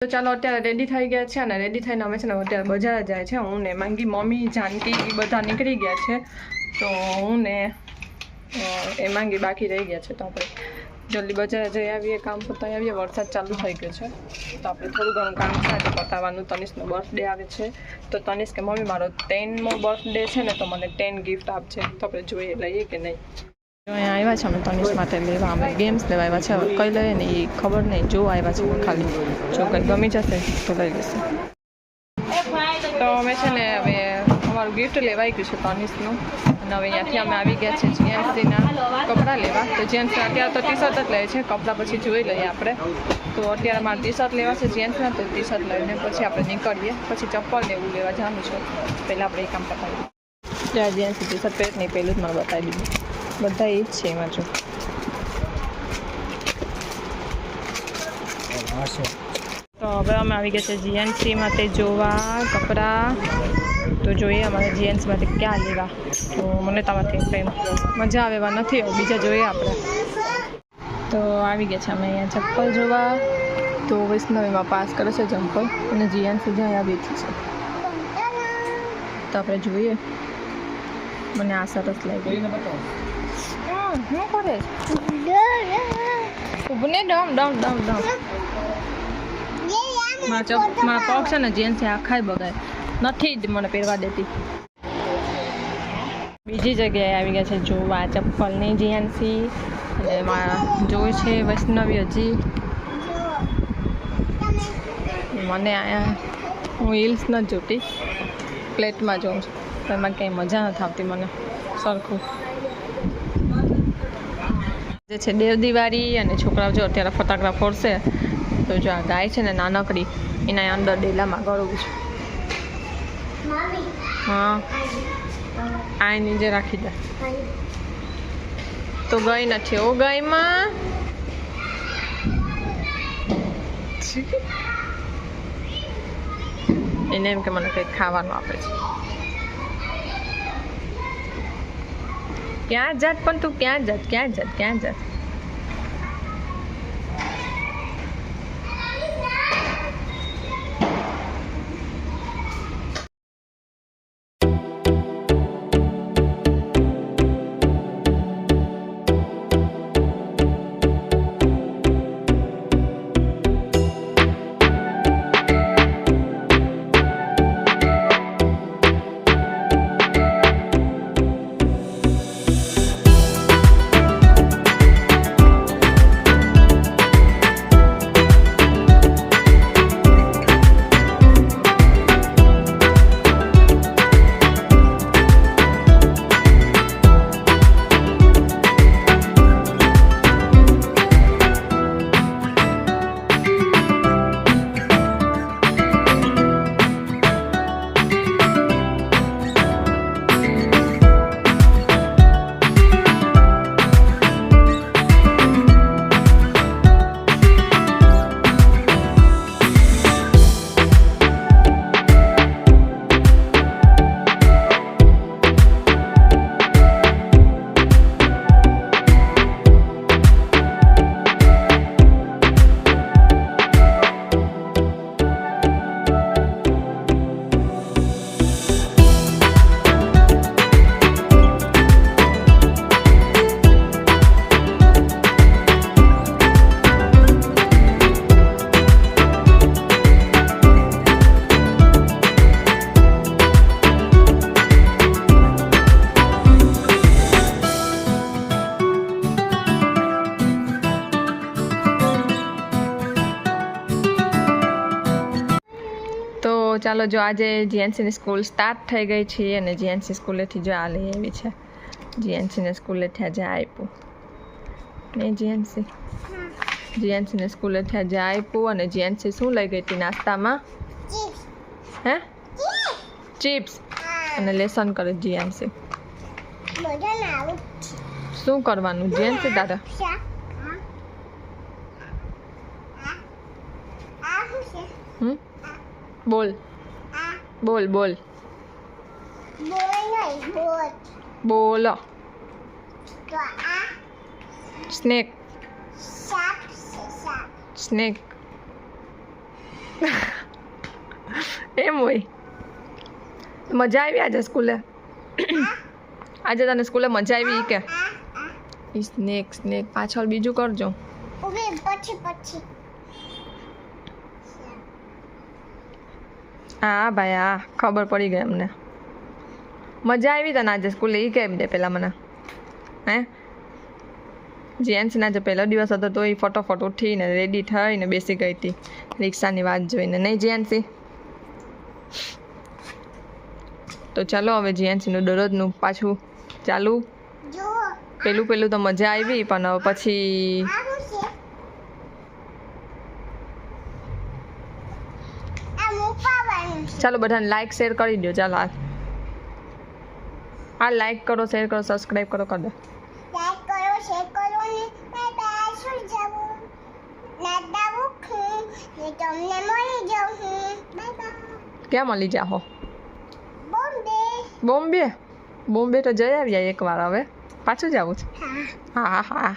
તો ચાલો અત્યારે રેડી થઈ ગયા છે અને રેડી થઈને અમે છે ને અત્યારે બજાર જાય છે. હું ને માંગી, મમ્મી, જાનકી એ બધા નીકળી ગયા છે. તો હું ને એ માંગી બાકી રહી ગયા છે. તો આપણે જલ્દી બજાર જઈ આવીએ, કામ પતાવી આવીએ. વરસાદ ચાલુ થઈ ગયો છે તો આપણે થોડું ઘણું કામ છે તો પતાવવાનું. તનિષનો બર્થડે આવે છે તો તનિષ કે મમ્મી મારો 10મો બર્થડે છે ને તો મને 10 ગિફ્ટ આપશે. તો આપણે જોઈએ લઈએ કે નહીં. અહીંયા આવ્યા છે અમે તનિષ માટે લેવા. અમે ગેમ્સ લેવા આવ્યા છે. હવે કઈ લઈએ ને એ ખબર નહીં. જો આવ્યા છે ખાલી, જો કંઈ ગમી જશે તો લઈ લેશે. તો અમે છે ને હવે અમારું ગિફ્ટ લેવાઈ ગયું છે તનિષનું. અને હવે અહીંયાથી અમે આવી ગયા છે જીએનસીના કપડાં લેવા. તો જેન્ટ્સ અત્યારે તો ટી શર્ટ જ લે છે, કપડાં પછી જોઈ લઈએ આપણે. તો અત્યારે મારે ટી શર્ટ લેવા છે જેન્ટ્સના, તો ટી શર્ટ લઈને પછી આપણે નીકળીએ. પછી ચપ્પલ ને એવું લેવા જવાનું છે. પહેલાં આપણે એ કામ પતાવીએ. જ્યાં જેન્ટ્સ ટી શર્ટ પહેર નહીં પહેલું જ મારે બતાવી દીધું. બધા એ જ છે એમાં. જો તો હવે અમે આવી ગયા છે જીએનસી માટે જોવા કપડાં. તો જોઈએ અમારે જીએનસી માટે ક્યાં લેવા. તો મને તમારાથી કંઈ મજા આવે એવા નથી, બીજા જોઈએ આપણે. તો આવી ગયા છે અમે અહીંયા ચપ્પલ જોવા. તો વૈષ્ણવીમાં પાસ કરે છે ચંપલ અને જીએનસી જ્યાં આવી છે. તો આપણે જોઈએ. મને આ સરસ લાગી. શું કરે ઉભને ડમ ડમ ડમ ડમ. મારા પગ છે ને જેન્ટ્સ આખાય બગાય નથી જ મને પહેરવા દેતી. બીજી જગ્યાએ આવી ગયા છે જોવા ચપ્પલની જીએનસી. અને મારા જોઈ છે વૈષ્ણવી હજી. મને અહીંયા હું હિલ્સ નથી જોતી, પ્લેટમાં જોઉં છું. તો એમાં કંઈ મજા નથી આવતી મને સરખું. જે છે દેવદિવાળી અને છોકરાઓ જો અત્યારે ફટાકડા ફોડશે. તો જો આ ગાય છે ને નાનકડી, એના અંદર ડેલામાં ગળવું છે. હા આ નીચે રાખી દે. તો ગઈ નથી ઓ ગાયમાં. એને એમ કે મને કંઈક ખાવાનું આપે છે. ક્યાં જાત પણ તું ક્યાં જાત ક્યાં જાત ક્યાં જાત. ચાલો જો આજે જીએનસીની સ્કૂલ સ્ટાર્ટ થઈ ગઈ છે અને જીએનસી સ્કૂલેથી જો આ લઈ આવી છે. જીએનસીને સ્કૂલેથી આજે આપ્યું ને જીએનસીને સ્કૂલેથી આજે આપ્યું. અને જીએનસી શું લઈ ગઈ હતી નાસ્તામાં? હે ચિપ્સ. અને લેસન કરે જીએનસી. શું કરવાનું જીએનસી તારે? બોલ બોલ બોલ બોલો. સ્નેક સ્નેક એમ હોય. મજા આવી આજે સ્કૂલે? આજે તને સ્કૂલે મજા આવી કે? સ્નેક સ્નેક પાછળ બીજું કરજો. હા ભાઈ હા ખબર પડી ગઈ અમને. મજા આવી તને આજે સ્કૂલે એ કેમ દે પેલા મને હે? જેન્ટ્સના જે પહેલો દિવસ હતો તો એ ફટોફટ ઉઠીને રેડી થઈને બેસી ગઈ હતી રિક્ષાની વાત જોઈને, નહીં જેન્સી? તો ચાલો હવે જીએનસીનું દરરોજનું પાછું ચાલુ. પેલું તો મજા આવી પણ હવે પછી ચાલો બધાને લાઈક શેર કરી દો. ચાલો હા લાઈક કરો શેર કરો સબસ્ક્રાઈબ કરો કરી દો. ક્યાં મળી જાઓ? બોમ્બે તો જઈ આવ્યા એકવાર, હવે પાછું જવું છે? હા હા.